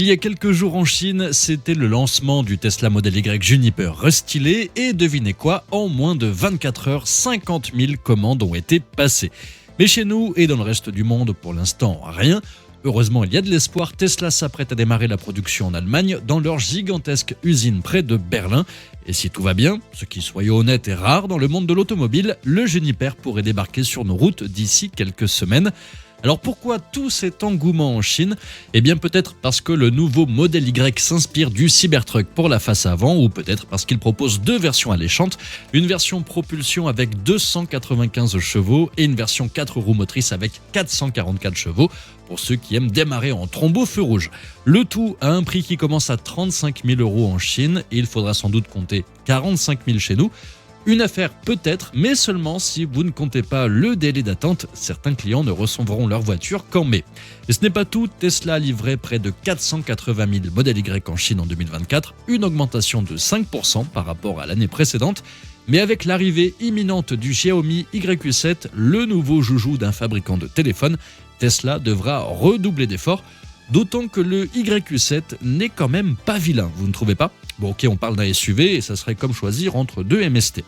Il y a quelques jours en Chine, c'était le lancement du Tesla Model Y Juniper restylé et devinez quoi, en moins de 24 heures, 50 000 commandes ont été passées. Mais chez nous et dans le reste du monde, pour l'instant, rien. Heureusement, il y a de l'espoir. Tesla s'apprête à démarrer la production en Allemagne dans leur gigantesque usine près de Berlin. Et si tout va bien, ce qui, soyons honnêtes, est rare dans le monde de l'automobile, le Juniper pourrait débarquer sur nos routes d'ici quelques semaines. Alors pourquoi tout cet engouement en Chine ? Eh bien peut-être parce que le nouveau Model Y s'inspire du Cybertruck pour la face avant, ou peut-être parce qu'il propose deux versions alléchantes, une version propulsion avec 295 chevaux et une version 4 roues motrices avec 444 chevaux, pour ceux qui aiment démarrer en trombeau feu rouge. Le tout à un prix qui commence à 35 000 € en Chine, et il faudra sans doute compter 45 000 chez nous. Une affaire peut-être, mais seulement si vous ne comptez pas le délai d'attente. Certains clients ne recevront leur voiture qu'en mai. Et ce n'est pas tout, Tesla a livré près de 480 000 Model Y en Chine en 2024, une augmentation de 5% par rapport à l'année précédente. Mais avec l'arrivée imminente du Xiaomi YU7, le nouveau joujou d'un fabricant de téléphones, Tesla devra redoubler d'efforts. D'autant que le YU7 n'est quand même pas vilain, vous ne trouvez pas ? Bon ok, on parle d'un SUV et ça serait comme choisir entre deux MST.